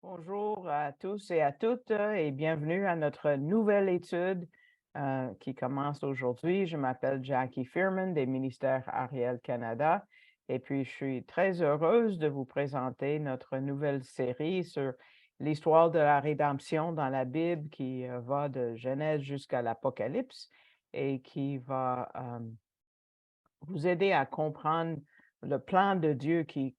Bonjour à tous et à toutes et bienvenue à notre nouvelle étude qui commence aujourd'hui. Je m'appelle Jackie Fearman des ministères Ariel Canada et puis je suis très heureuse de vous présenter notre nouvelle série sur l'histoire de la rédemption dans la Bible qui va de Genèse jusqu'à l'Apocalypse et qui va vous aider à comprendre le plan de Dieu qui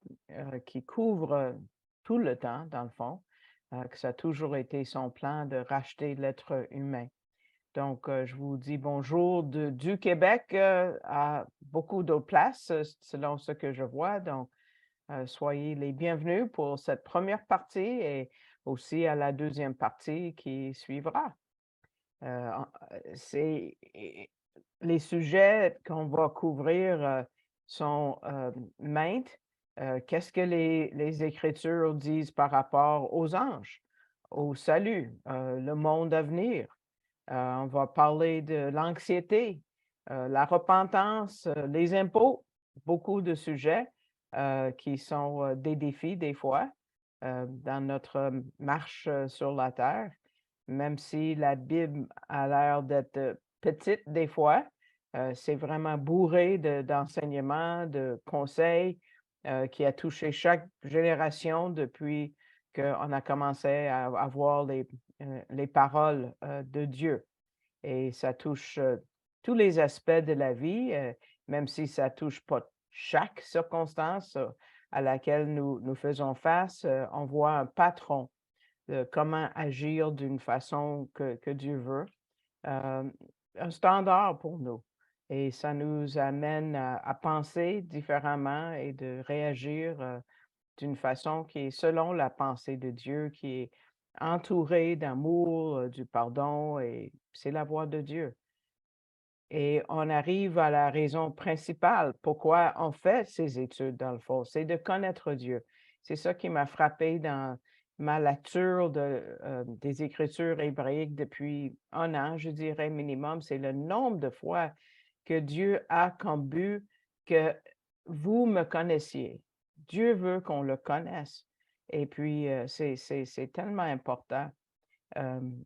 couvre tout le temps, dans le fond, que ça a toujours été son plan de racheter l'être humain. Donc, je vous dis bonjour du Québec à beaucoup d'autres places, selon ce que je vois. Donc, soyez les bienvenus pour cette première partie et aussi à la deuxième partie qui suivra. C'est les sujets qu'on va couvrir, sont, maintes. Qu'est-ce que les Écritures disent par rapport aux anges, au salut, le monde à venir? On va parler de l'anxiété, la repentance, les impôts, beaucoup de sujets, qui sont, des défis des fois, dans notre marche, sur la terre. Même si la Bible a l'air d'être, petite des fois, c'est vraiment bourré d'enseignements, de conseils, qui a touché chaque génération depuis qu'on a commencé à avoir les paroles, de Dieu. Et ça touche, tous les aspects de la vie, même si ça touche pas chaque circonstance, à laquelle nous faisons face, on voit un patron de comment agir d'une façon que Dieu veut, hem, un standard pour nous et ça nous amène à penser différemment et de réagir, d'une façon qui est selon la pensée de Dieu, qui est entourée d'amour, du pardon et c'est la voix de Dieu. Et on arrive à la raison principale pourquoi on fait ces études dans le fond, c'est de connaître Dieu. C'est ça qui m'a frappé dans ma lecture des Écritures hébraïques depuis un an, je dirais minimum, c'est le nombre de fois que Dieu a comme but que vous me connaissiez. Dieu veut qu'on le connaisse et puis, c'est tellement important. Hem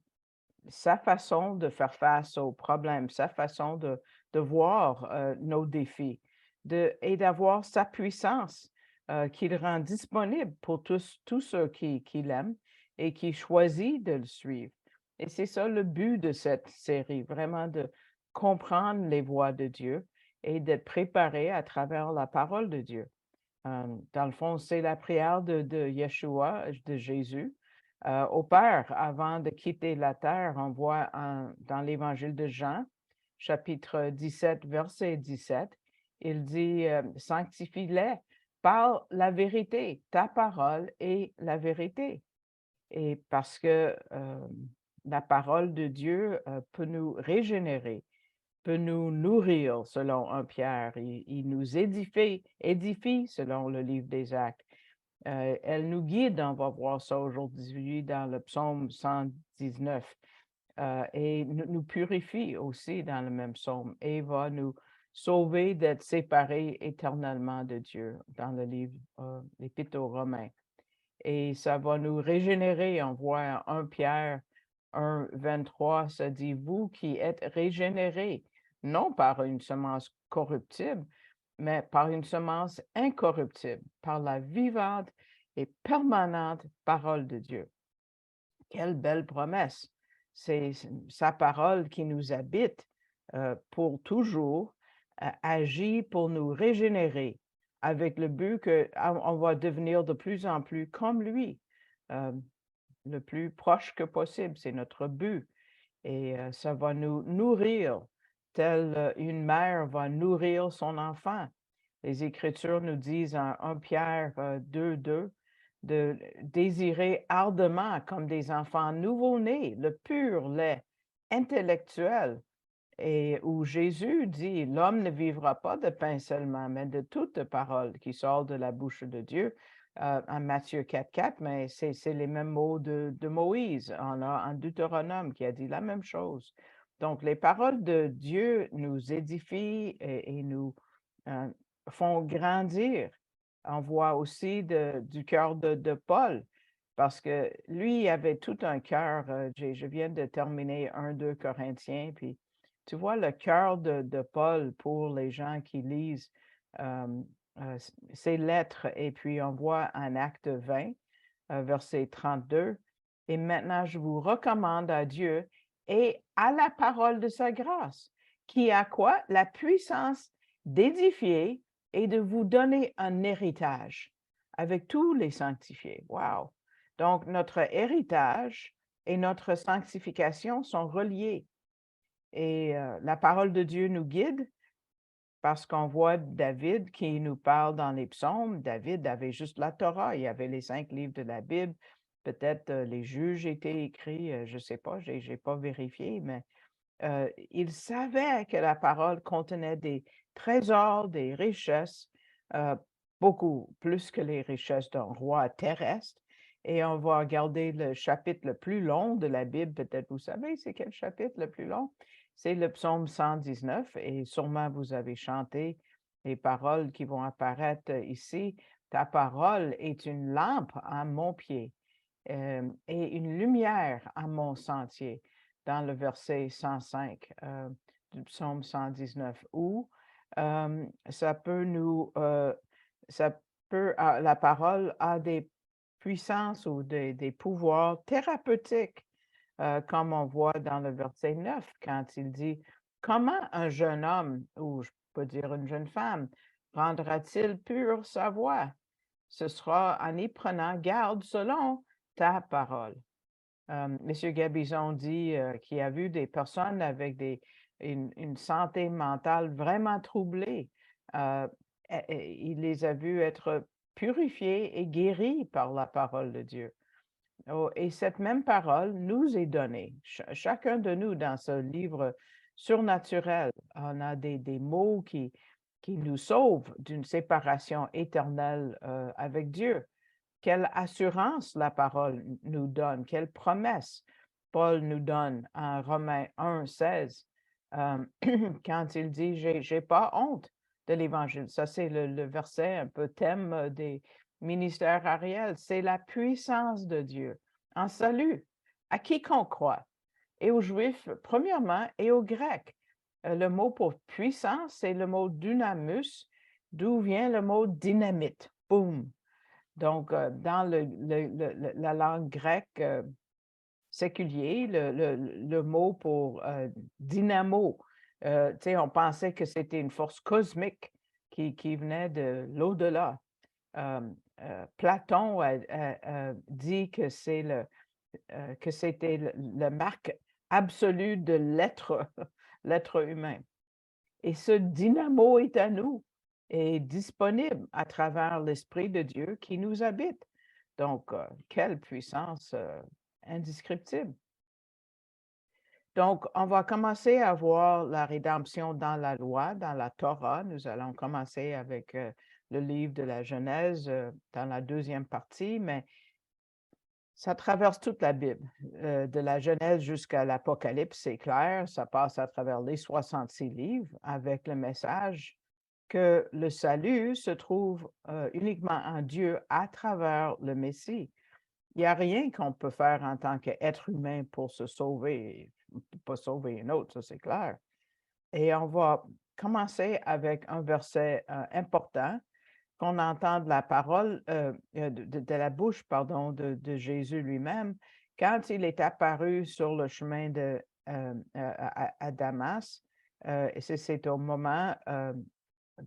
Sa façon de faire face aux problèmes, sa façon de voir, nos défis, et d'avoir sa puissance, qu'il rend disponible pour tous ceux qui l'aiment et qui choisit de le suivre. Et c'est ça le but de cette série, vraiment de comprendre les voies de Dieu et d'être préparé à travers la parole de Dieu. Dans le fond, c'est la prière de Yeshua, de Jésus, au Père avant de quitter la terre. On voit dans l'Évangile de Jean, chapitre 17, verset 17, il dit, «Sanctifie-les par la vérité, ta parole est la vérité». Et parce que la parole de Dieu peut nous régénérer, peut nous nourrir selon 1 Pierre, il nous édifie selon le livre des Actes. Elle nous guide, on va voir ça aujourd'hui dans le psaume 119, et nous purifie aussi dans le même psaume et va nous sauver d'être séparés éternellement de Dieu dans le livre, l'Épître aux Romains. Et ça va nous régénérer. On voit 1 Pierre 1, 23, ça dit: «Vous qui êtes régénérés, non par une semence corruptible, mais par une semence incorruptible, par la vivante et permanente parole de Dieu». Quelle belle promesse! C'est sa parole qui nous habite, pour toujours, agit pour nous régénérer avec le but qu'on va devenir de plus en plus comme lui, hem, le plus proche que possible, c'est notre but et ça va nous nourrir telle, une mère va nourrir son enfant. Les Écritures nous disent en 1 Pierre, 2:2 de désirer ardemment comme des enfants nouveau-nés le pur lait intellectuel et où Jésus dit: «L'homme ne vivra pas de pain seulement, mais de toute parole qui sort de la bouche de Dieu», en Matthieu 4:4, mais c'est les mêmes mots de Moïse. On a en Deutéronome qui a dit la même chose. Donc les paroles de Dieu nous édifient et nous, heu, font grandir. On voit aussi du cœur de Paul. parce que lui, il avait tout un cœur. Je viens de terminer 1-2 Corinthiens, puis tu vois le cœur de Paul pour les gens qui lisent ses lettres, et puis on voit en Acte 20, verset 32, « Et maintenant je vous recommande à Dieu et à la parole de sa grâce, qui a quoi? La puissance d'édifier et de vous donner un héritage avec tous les sanctifiés. » Wow! Donc, notre héritage et notre sanctification sont reliés. Et la parole de Dieu nous guide parce qu'on voit David qui nous parle dans les psaumes. David avait juste la Torah, il y avait les 5 livres de la Bible. Peut-être les juges étaient écrits, je ne sais pas, je n'ai pas vérifié, mais il savait que la parole contenait des trésors, des richesses, euh, beaucoup plus que les richesses d'un roi terrestre. Et on va regarder le chapitre le plus long de la Bible. Peut-être vous savez c'est quel chapitre le plus long? C'est le psaume 119 et sûrement vous avez chanté les paroles qui vont apparaître ici. Ta parole est une lampe à mon pied et une lumière à mon sentier, dans le verset 105 du psaume 119, où ça peut la parole a des puissances ou des pouvoirs thérapeutiques, comme on voit dans le verset 9, quand il dit, comment un jeune homme, ou je peux dire une jeune femme, rendra-t-il pure sa voix? Ce sera en y prenant garde selon ta parole. Monsieur Gabizon dit qu'il a vu des personnes avec une santé mentale vraiment troublée. Euh, il les a vus être purifiés et guéris par la parole de Dieu. Oh, et cette même parole nous est donnée. Chacun de nous, dans ce livre surnaturel, on a des mots qui nous sauvent d'une séparation éternelle avec Dieu. Quelle assurance la parole nous donne, quelle promesse Paul nous donne en Romains 1, 16, quand il dit j'ai pas honte de l'Évangile. Ça, c'est le verset un peu thème des ministères Ariel. C'est la puissance de Dieu en salut à quiconque croit, et aux Juifs, premièrement, et aux Grecs. Le mot pour puissance, c'est le mot dynamus, d'où vient le mot dynamite. Boum! Donc, dans la langue grecque séculier, le mot pour dynamo, on pensait que c'était une force cosmique qui venait de l'au-delà. Platon a dit que que c'était la marque absolue de l'être, l'être humain. Et ce dynamo est à nous et disponible à travers l'Esprit de Dieu qui nous habite. Donc, quelle puissance indescriptible. Donc, on va commencer à voir la rédemption dans la loi, dans la Torah. Nous allons commencer avec le livre de la Genèse dans la deuxième partie, mais ça traverse toute la Bible, de la Genèse jusqu'à l'Apocalypse, c'est clair. Ça passe à travers les 66 livres avec le message que le salut se trouve uniquement en Dieu à travers le Messie. Il n'y a rien qu'on peut faire en tant qu'être humain pour se sauver. On ne peut pas sauver un autre, ça c'est clair. Et on va commencer avec un verset important qu'on entend de la parole, de la bouche, pardon, de Jésus lui-même, quand il est apparu sur le chemin à Damas. Et c'est au moment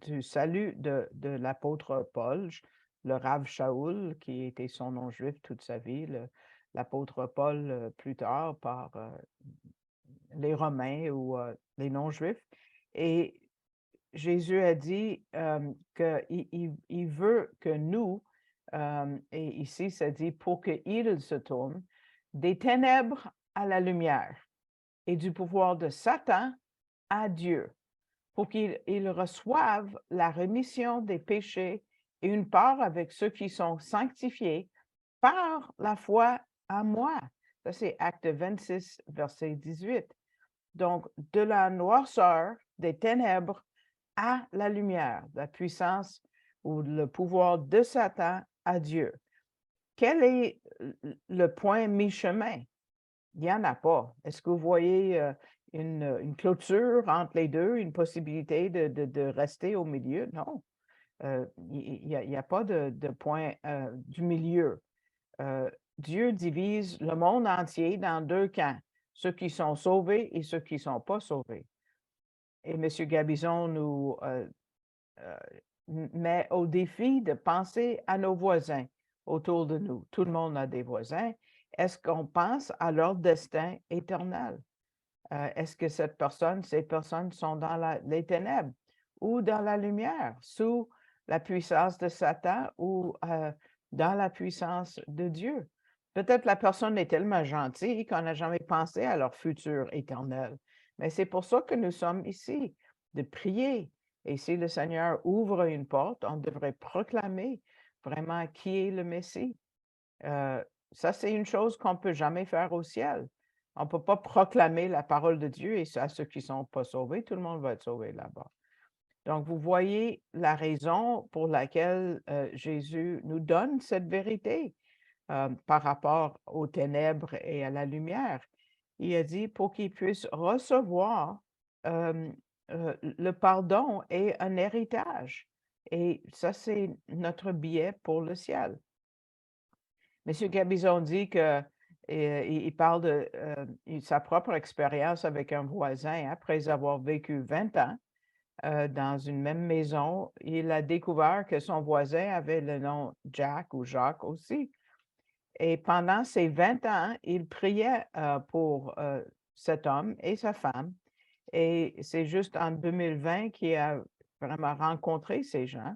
du salut de l'apôtre Paul, le Rav Shaoul, qui était son nom juif toute sa vie, l'apôtre Paul plus tard par les Romains ou les non-juifs. Et Jésus a dit qu'il veut que nous, et ici ça dit pour qu'il se tourne, des ténèbres à la lumière et du pouvoir de Satan à Dieu, pour qu'ils reçoivent la rémission des péchés et une part avec ceux qui sont sanctifiés par la foi à moi. Ça, c'est Acte 26, verset 18. Donc, de la noirceur, des ténèbres à la lumière, la puissance ou le pouvoir de Satan à Dieu. quel est le point mi-chemin? Il n'y en a pas. Est-ce que vous voyez une clôture entre les deux, une possibilité de rester au milieu? Non. Il y a pas de point du milieu. Dieu divise le monde entier dans deux camps, ceux qui sont sauvés et ceux qui ne sont pas sauvés. Et M. Gabizon nous euh, met au défi de penser à nos voisins autour de nous. Tout le monde a des voisins. Est-ce qu'on pense à leur destin éternel? Est-ce que ces personnes sont dans les ténèbres ou dans la lumière, sous la puissance de Satan ou dans la puissance de Dieu? Peut-être la personne est tellement gentille qu'on n'a jamais pensé à leur futur éternel. Mais c'est pour ça que nous sommes ici, de prier. Et si le Seigneur ouvre une porte, on devrait proclamer vraiment qui est le Messie. Euh, Ça, c'est une chose qu'on ne peut jamais faire au ciel. On ne peut pas proclamer la parole de Dieu et à ceux qui ne sont pas sauvés, tout le monde va être sauvé là-bas. Donc, vous voyez la raison pour laquelle Jésus nous donne cette vérité par rapport aux ténèbres et à la lumière. Il a dit pour qu'ils puissent recevoir euh, le pardon et un héritage. Et ça, c'est notre billet pour le ciel. Monsieur Gabizon dit que il parle de sa propre expérience avec un voisin après avoir vécu 20 ans dans une même maison. Il a découvert que son voisin avait le nom Jack ou Jacques aussi. Et pendant ces 20 ans, il priait pour cet homme et sa femme. Et c'est juste en 2020 qu'il a vraiment rencontré ces gens.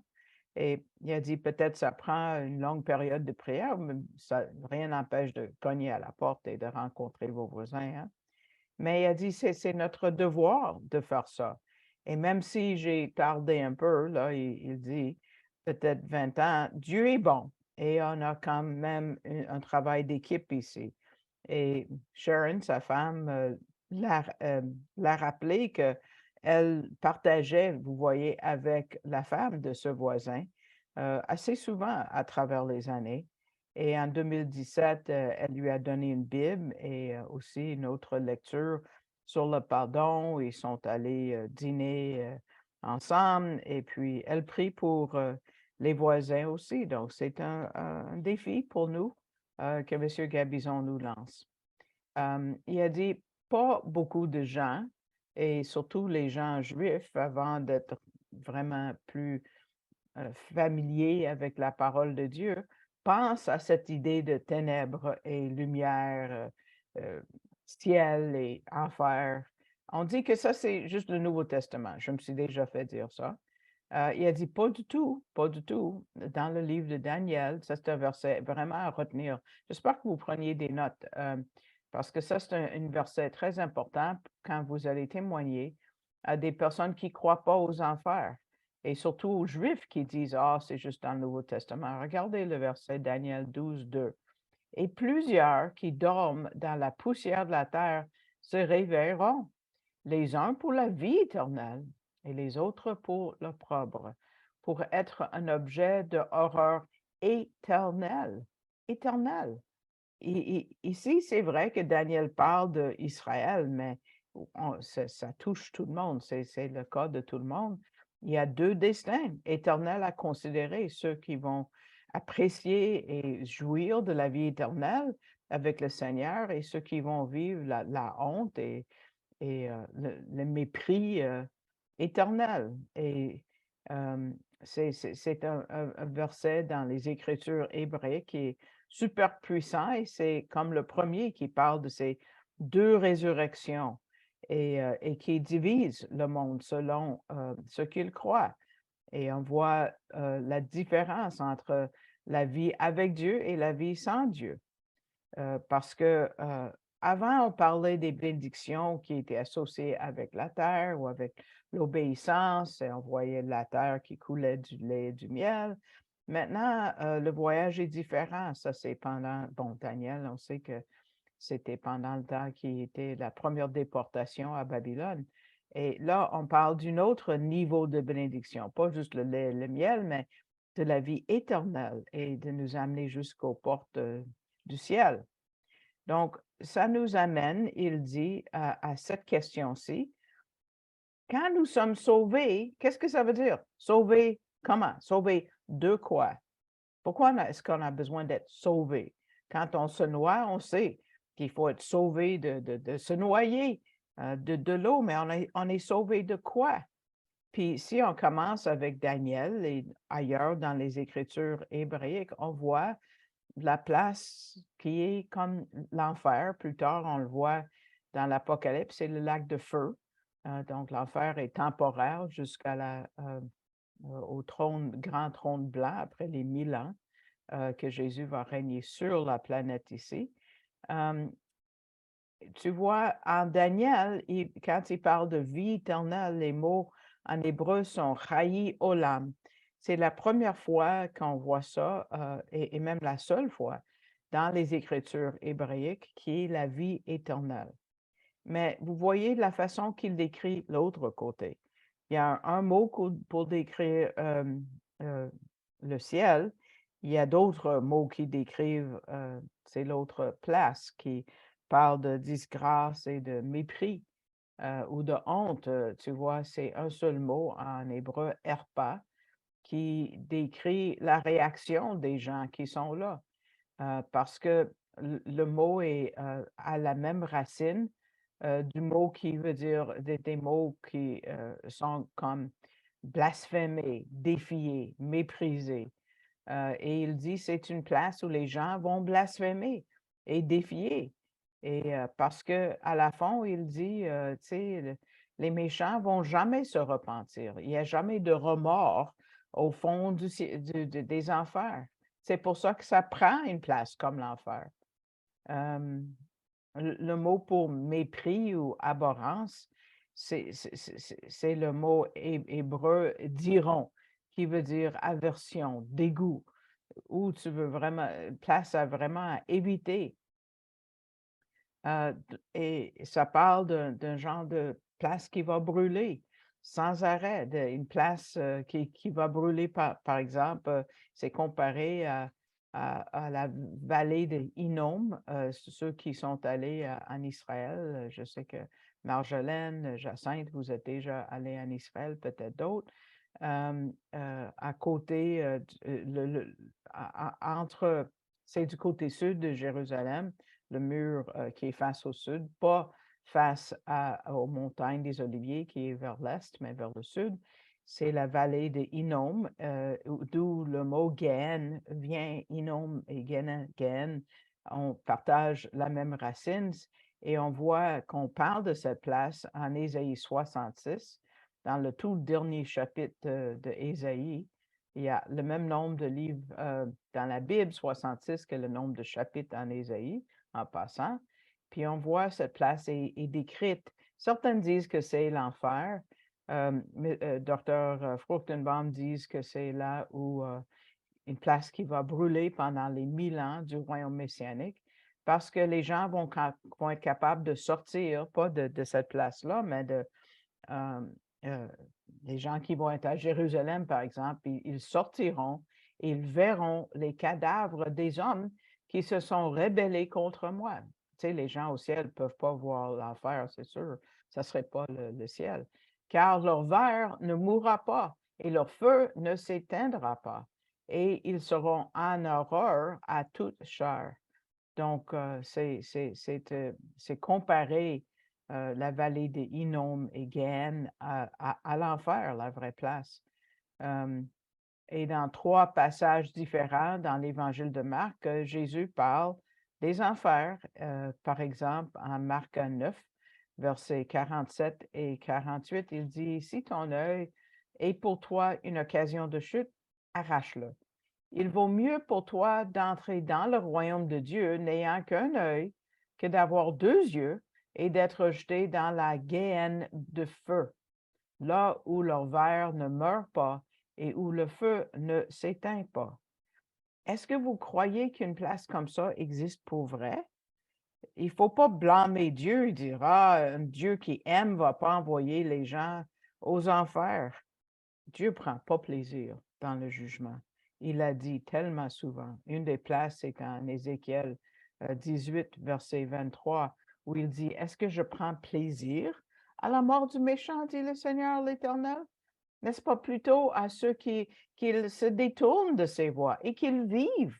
Et il a dit peut-être ça prend une longue période de prière, mais ça, rien n'empêche de cogner à la porte et de rencontrer vos voisins, hein. Mais il a dit c'est notre devoir de faire ça. Et même si j'ai tardé un peu, là, il dit peut-être 20 ans, Dieu est bon et on a quand même un travail d'équipe ici. Et Sharon, sa femme, l'a rappelé qu'elle partageait, vous voyez, avec la femme de ce voisin assez souvent à travers les années. Et en 2017, elle lui a donné une Bible et aussi une autre lecture sur le pardon. Ils sont allés dîner ensemble et puis elle prie pour les voisins aussi. Donc, c'est un défi pour nous que M. Gabizon nous lance. Il a dit pas beaucoup de gens, et surtout les gens juifs, avant d'être vraiment plus familiers avec la parole de Dieu, pensent à cette idée de ténèbres et lumière, euh, ciel et enfer. On dit que ça, c'est juste le Nouveau Testament. Je me suis déjà fait dire ça. Il a dit pas du tout, pas du tout. Dans le livre de Daniel, ça c'est un verset vraiment à retenir. J'espère que vous preniez des notes parce que ça c'est un verset très important quand vous allez témoigner à des personnes qui ne croient pas aux enfers et surtout aux Juifs qui disent ah c'est juste dans le Nouveau Testament. Regardez le verset Daniel 12, 2. Et plusieurs qui dorment dans la poussière de la terre se réveilleront, les uns pour la vie éternelle et les autres pour l'opprobre, pour être un objet de horreur éternelle. Éternelle. Ici, c'est vrai que Daniel parle d'Israël, mais ça touche tout le monde, c'est le cas de tout le monde. Il y a deux destins éternels à considérer, ceux qui vont apprécier et jouir de la vie éternelle avec le Seigneur et ceux qui vont vivre la honte et le mépris éternel. Et c'est un verset dans les Écritures hébraïques qui est super puissant et c'est comme le premier qui parle de ces deux résurrections et qui divise le monde selon ce qu'il croit. Et on voit la différence entre la vie avec Dieu et la vie sans Dieu. Parce que avant, on parlait des bénédictions qui étaient associées avec la terre ou avec l'obéissance, et on voyait la terre qui coulait du lait et du miel. Maintenant, le voyage est différent. Ça, c'est pendant, bon, Daniel, on sait que c'était pendant le temps qui était la première déportation à Babylone. Et là, on parle d'un autre niveau de bénédiction, pas juste le lait et le miel, mais de la vie éternelle et de nous amener jusqu'aux portes du ciel. Donc, ça nous amène, il dit, à cette question-ci. Quand nous sommes sauvés, qu'est-ce que ça veut dire? Sauvés comment? Sauvés de quoi? Pourquoi est-ce qu'on a besoin d'être sauvé? Quand on se noie, on sait qu'il faut être sauvé de se noyer de l'eau, mais on est sauvé de quoi? Puis si on commence avec Daniel et ailleurs dans les Écritures hébraïques, on voit la place qui est comme l'enfer. Plus tard, on le voit dans l'Apocalypse, c'est le lac de feu. Donc, l'enfer est temporaire au grand trône blanc après les 1000 ans que Jésus va régner sur la planète ici. Tu vois, en Daniel, quand il parle de vie éternelle, les mots en hébreu sont Chayi Olam. C'est la première fois qu'on voit ça, et même la seule fois dans les Écritures hébraïques, qui est la vie éternelle. Mais vous voyez la façon qu'il décrit l'autre côté. Il y a un mot pour décrire le ciel. Il y a d'autres mots qui décrivent, c'est l'autre place qui parle de disgrâce et de mépris ou de honte. Tu vois, c'est un seul mot en hébreu, herpa, qui décrit la réaction des gens qui sont là. Parce que le mot a la même racine du mot qui veut dire des mots qui sont comme blasphémer, défier, mépriser. Et il dit c'est une place où les gens vont blasphémer et défier. Et parce que à la fin, il dit, tu sais, les méchants vont jamais se repentir. Il n'y a jamais de remords au fond des enfers. C'est pour ça que ça prend une place comme l'enfer. Le mot pour mépris ou abhorrence, c'est le mot hébreu diron, qui veut dire aversion, dégoût, où tu veux vraiment, place à vraiment éviter. Et ça parle d'un genre de place qui va brûler sans arrêt, une place qui va brûler, par exemple, c'est comparé à la vallée de Hinnom, ceux qui sont allés en Israël. Je sais que Marjolaine, Jacinthe, vous êtes déjà allés en Israël, peut-être d'autres. À côté, entre, c'est du côté sud de Jérusalem, le mur qui est face au sud, pas face aux montagnes des Oliviers qui est vers l'est, mais vers le sud. C'est la vallée de Hinnom, d'où le mot Géhen vient. Hinnom et Géhen, on partage la même racine et on voit qu'on parle de cette place en Ésaïe 66, dans le tout dernier chapitre de Ésaïe. Il y a le même nombre de livres dans la Bible 66 que le nombre de chapitres en Ésaïe, en passant. Puis on voit cette place est décrite. Certains disent que c'est l'enfer. Dr. Fruchtenbaum disent que c'est là où une place qui va brûler pendant les 1000 ans du royaume messianique, parce que les gens vont être capables de sortir, pas de cette place-là, mais les gens qui vont être à Jérusalem, par exemple, ils sortiront et ils verront les cadavres des hommes qui se sont rebellés contre moi. Tu sais, les gens au ciel ne peuvent pas voir l'enfer, c'est sûr. Ça ne serait pas le ciel. Car leur ver ne mourra pas et leur feu ne s'éteindra pas. Et ils seront en horreur à toute chair. Donc, c'est comparer la vallée de Hinnom et Géhen à l'enfer, la vraie place. Et dans 3 passages différents dans l'Évangile de Marc, Jésus parle des enfers. Par exemple, en Marc 9, versets 47 et 48, il dit, si ton œil est pour toi une occasion de chute, arrache-le. Il vaut mieux pour toi d'entrer dans le royaume de Dieu n'ayant qu'un œil que d'avoir 2 yeux et d'être jeté dans la géhenne de feu, là où leur ver ne meurt pas et où le feu ne s'éteint pas. Est-ce que vous croyez qu'une place comme ça existe pour vrai? Il ne faut pas blâmer Dieu et dire, ah, un Dieu qui aime ne va pas envoyer les gens aux enfers. Dieu ne prend pas plaisir dans le jugement. Il a dit tellement souvent. Une des places, c'est en Ézéchiel 18, verset 23, où il dit, est-ce que je prends plaisir à la mort du méchant, dit le Seigneur l'Éternel? N'est-ce pas plutôt à ceux qui se détournent de ses voies et qu'ils vivent?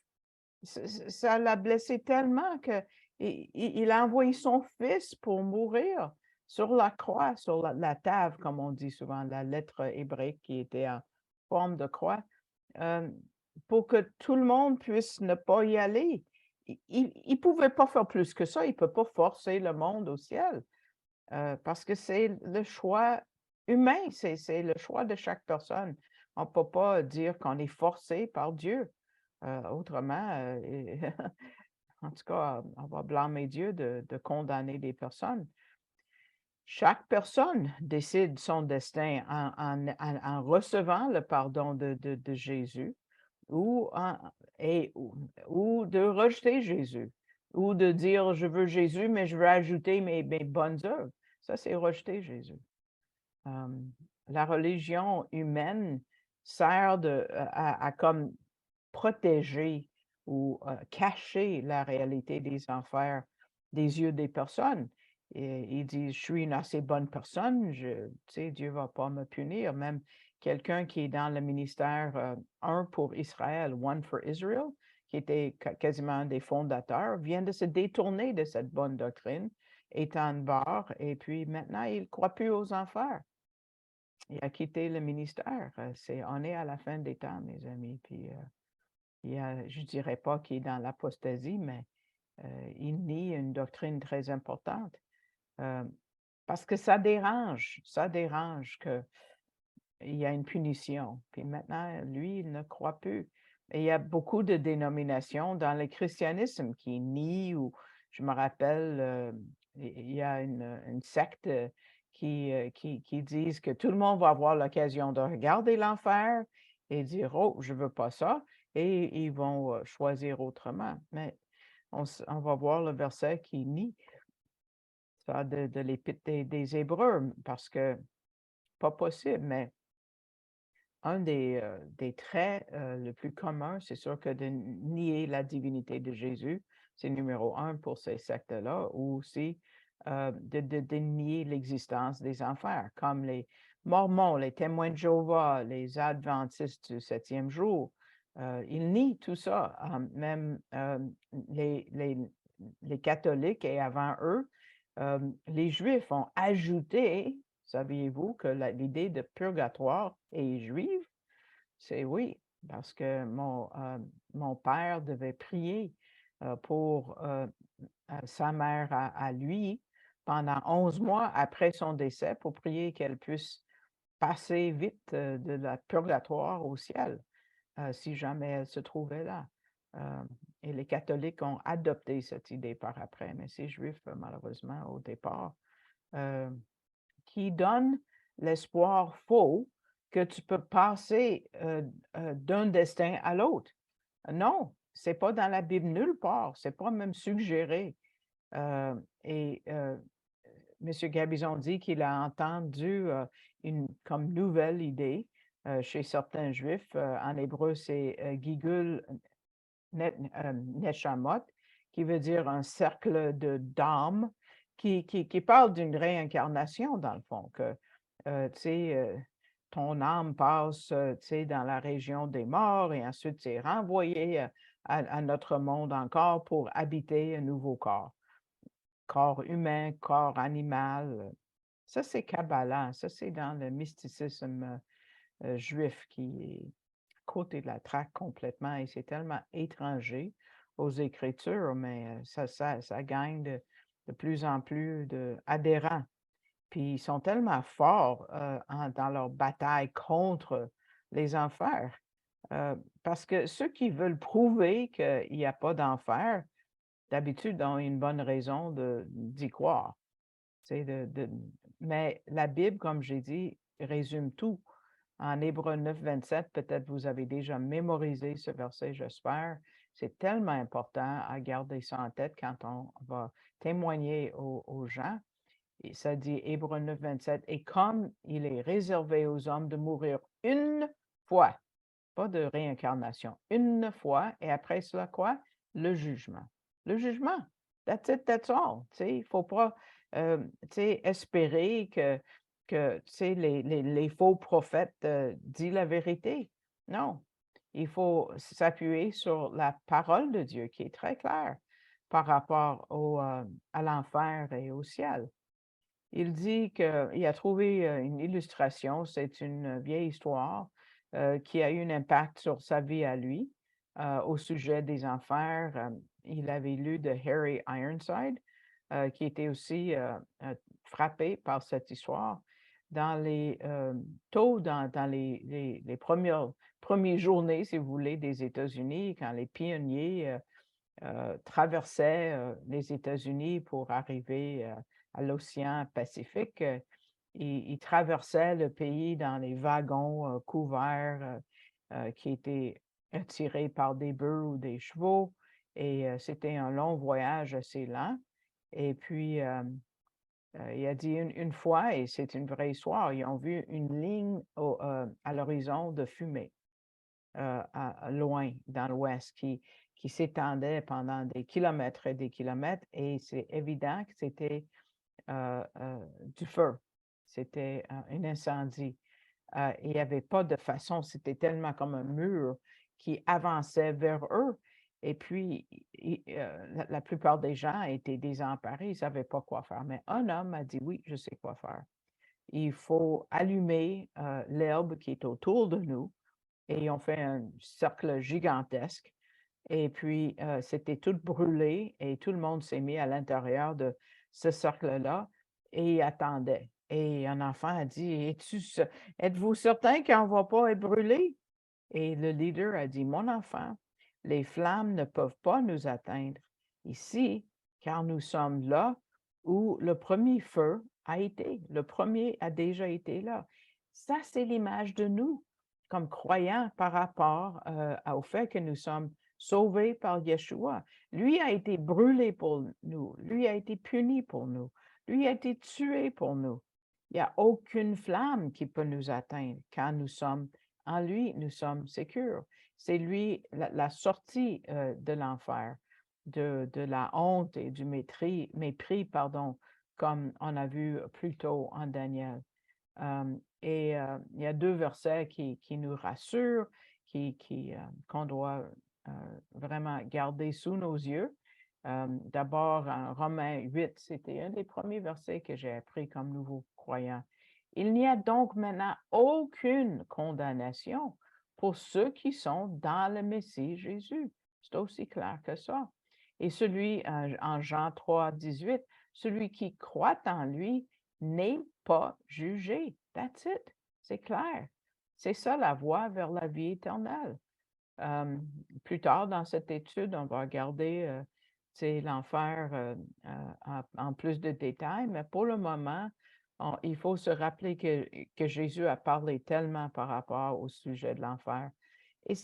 Ça l'a blessé tellement qu'il a envoyé son fils pour mourir sur la croix, sur la tave, comme on dit souvent, la lettre hébraïque qui était en forme de croix, euh, pour que tout le monde puisse ne pas y aller. Il ne pouvait pas faire plus que ça, il ne peut pas forcer le monde au ciel, parce que c'est le choix humain, c'est le choix de chaque personne. On ne peut pas dire qu'on est forcé par Dieu. Autrement, en tout cas, on va blâmer Dieu de condamner des personnes. Chaque personne décide son destin en recevant le pardon de Jésus ou, ou de rejeter Jésus ou de dire je veux Jésus, mais je veux ajouter mes bonnes œuvres. Ça, c'est rejeter Jésus. La religion humaine sert à comme protéger ou cacher la réalité des enfers des yeux des personnes. Et ils disent, je suis une assez bonne personne, tu sais, Dieu ne va pas me punir. Même quelqu'un qui est dans le ministère Un pour Israël, One for Israel, qui était quasiment un des fondateurs, vient de se détourner de cette bonne doctrine, est en bord, et puis maintenant, il ne croit plus aux enfers. Il a quitté le ministère. On est à la fin des temps, mes amis. Puis, je ne dirais pas qu'il est dans l'apostasie, mais il nie une doctrine très importante. Parce que ça dérange qu'il y a une punition. Puis maintenant, lui, il ne croit plus. Et il y a beaucoup de dénominations dans le christianisme qui nient, ou je me rappelle, il y a une secte qui disent que tout le monde va avoir l'occasion de regarder l'enfer et dire, oh, je ne veux pas ça, et ils vont choisir autrement. Mais on va voir le verset qui nie ça de l'Épître des Hébreux, parce que pas possible, mais un des traits le plus commun, c'est sûr que de nier la divinité de Jésus, c'est numéro un pour ces sectes-là, ou aussi de nier l'existence des enfers, comme les Mormons, les témoins de Jéhovah, les Adventistes du septième jour. Ils nient tout ça. Même les catholiques et avant eux, les Juifs ont ajouté, saviez-vous, que l'idée de purgatoire est juive? C'est oui, parce que mon père devait prier pour sa mère à lui pendant 11 mois après son décès pour prier qu'elle puisse passer vite de la purgatoire au ciel, si jamais elle se trouvait là. Euh, et les catholiques ont adopté cette idée par après, mais ces juifs, malheureusement, au départ, euh, qui donne l'espoir faux que tu peux passer d'un destin à l'autre. Non, c'est pas dans la Bible nulle part, c'est pas même suggéré. Et M. Gabizon dit qu'il a entendu une comme nouvelle idée chez certains Juifs. En hébreu, c'est Gigul Neshamot, qui veut dire un cercle d'âmes, qui parle d'une réincarnation, dans le fond, que tu sais, ton âme passe tu sais, dans la région des morts et ensuite c'est renvoyé à notre monde encore pour habiter un nouveau corps. Corps humain, corps animal. Ça, c'est Kabbalah. Ça, c'est dans le mysticisme juif qui est à côté de la traque complètement et c'est tellement étranger aux Écritures, mais ça gagne de plus en plus d'adhérents. Puis ils sont tellement forts dans leur bataille contre les enfers. Parce que ceux qui veulent prouver qu'il n'y a pas d'enfer, d'habitude ont une bonne raison d'y croire. Mais la Bible, comme j'ai dit, résume tout. En Hébreux 9, 27, peut-être vous avez déjà mémorisé ce verset, j'espère. C'est tellement important à garder ça en tête quand on va témoigner aux gens. Et ça dit Hébreux 9, 27, et comme il est réservé aux hommes de mourir une fois pas de réincarnation. Une fois et après cela quoi? Le jugement. Le jugement. That's it, that's all. Tu sais, il faut pas, tu sais, espérer que, tu sais, les faux prophètes, disent la vérité. Non, il faut s'appuyer sur la parole de Dieu qui est très claire par rapport à l'enfer et au ciel. Il dit qu'il a trouvé, une illustration, c'est une vieille histoire, qui a eu un impact sur sa vie à lui, au sujet des enfers. Il avait lu de Harry Ironside, qui était aussi, frappé par cette histoire. Dans les, tôt dans les 1 journées, si vous voulez, des États-Unis, quand les pionniers, traversaient, les États-Unis pour arriver, à l'océan Pacifique, ils traversaient le pays dans les wagons, couverts, qui étaient tirés par des bœufs ou des chevaux et c'était un long voyage assez lent et puis, il a dit une fois et c'est une vraie histoire, ils ont vu une ligne à l'horizon de fumée loin dans l'ouest qui s'étendait pendant des kilomètres et des kilomètres et c'est évident que c'était du feu. C'était un incendie. Il n'y avait pas de façon, c'était tellement comme un mur qui avançait vers eux. Et puis, la plupart des gens étaient désemparés, ils ne savaient pas quoi faire. Mais un homme a dit, oui, je sais quoi faire. Il faut allumer l'herbe qui est autour de nous et on fait un cercle gigantesque. Et puis, c'était tout brûlé et tout le monde s'est mis à l'intérieur de ce cercle-là et attendait. Et un enfant a dit, êtes-vous certain qu'on ne va pas être brûlé? Et le leader a dit, mon enfant, les flammes ne peuvent pas nous atteindre ici, car nous sommes là où le premier feu a été. Le premier a déjà été là. Ça, c'est l'image de nous, comme croyants par rapport au fait que nous sommes sauvés par Yeshua. Lui a été brûlé pour nous. Lui a été puni pour nous. Lui a été tué pour nous. Il n'y a aucune flamme qui peut nous atteindre quand nous sommes en lui, nous sommes sécures. C'est lui la sortie de l'enfer, de la honte et du mépris, pardon, comme on a vu plus tôt en Daniel. Il y a 2 versets qui nous rassurent, qu'on doit vraiment garder sous nos yeux. D'abord, en Romains 8, c'était un des premiers versets que j'ai appris comme nouveau croyant. Il n'y a donc maintenant aucune condamnation pour ceux qui sont dans le Messie Jésus. C'est aussi clair que ça. Et celui, en Jean 3, 18, celui qui croit en lui n'est pas jugé. That's it. C'est clair. C'est ça la voie vers la vie éternelle. Plus tard dans cette étude, on va regarder l'enfer en plus de détails, mais pour le moment, il faut se rappeler que Jésus a parlé tellement par rapport au sujet de l'enfer. Et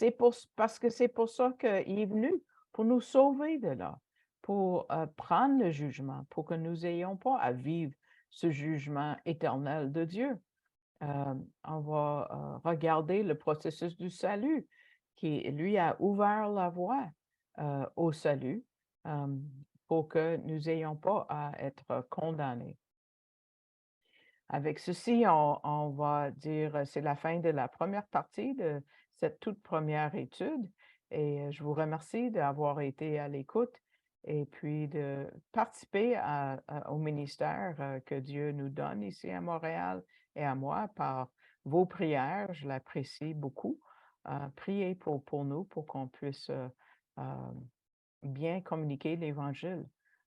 parce que c'est pour ça qu'il est venu, pour nous sauver de là, pour prendre le jugement, pour que nous n'ayons pas à vivre ce jugement éternel de Dieu. On va regarder le processus du salut qui, lui, a ouvert la voie au salut pour que nous n'ayons pas à être condamnés. Avec ceci, on va dire c'est la fin de la première partie de cette toute première étude et je vous remercie d'avoir été à l'écoute et puis de participer au ministère que Dieu nous donne ici à Montréal et à moi par vos prières. Je l'apprécie beaucoup. Priez pour nous pour qu'on puisse euh, bien communiquer l'Évangile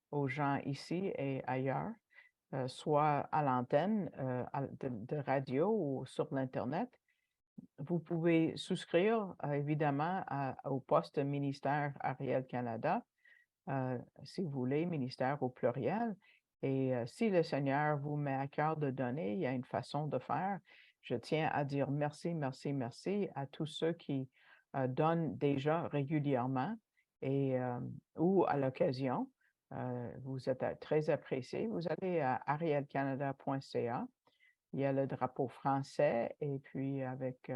aux gens ici et ailleurs soit à l'antenne de radio ou sur l'Internet. Vous pouvez souscrire évidemment au poste ministère Ariel Canada, si vous voulez, ministère au pluriel. Et si le Seigneur vous met à cœur de donner, il y a une façon de faire. Je tiens à dire merci, merci, merci à tous ceux qui donnent déjà régulièrement et, ou à l'occasion. Vous êtes très appréciés. Vous allez à arielcanada.ca. Il y a le drapeau français et puis avec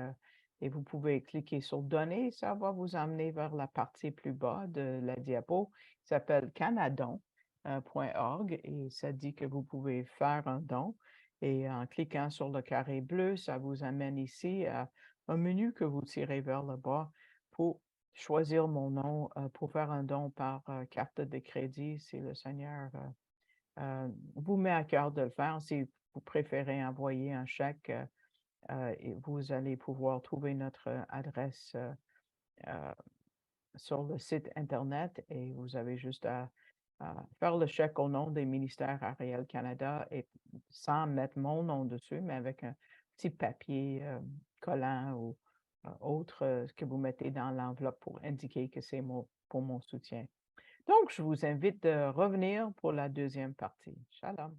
et vous pouvez cliquer sur Donner. Ça va vous emmener vers la partie plus bas de la diapo qui s'appelle canadon.org et ça dit que vous pouvez faire un don. Et en cliquant sur le carré bleu, ça vous amène ici à un menu que vous tirez vers le bas pour choisir mon nom pour faire un don par carte de crédit si le Seigneur vous met à cœur de le faire. Si vous préférez envoyer un chèque, et vous allez pouvoir trouver notre adresse euh, sur le site Internet et vous avez juste à faire le chèque au nom des ministères Ariel Canada et sans mettre mon nom dessus, mais avec un petit papier collant ou autre que vous mettez dans l'enveloppe pour indiquer que c'est pour mon soutien. Donc, je vous invite de revenir pour la deuxième partie. Shalom.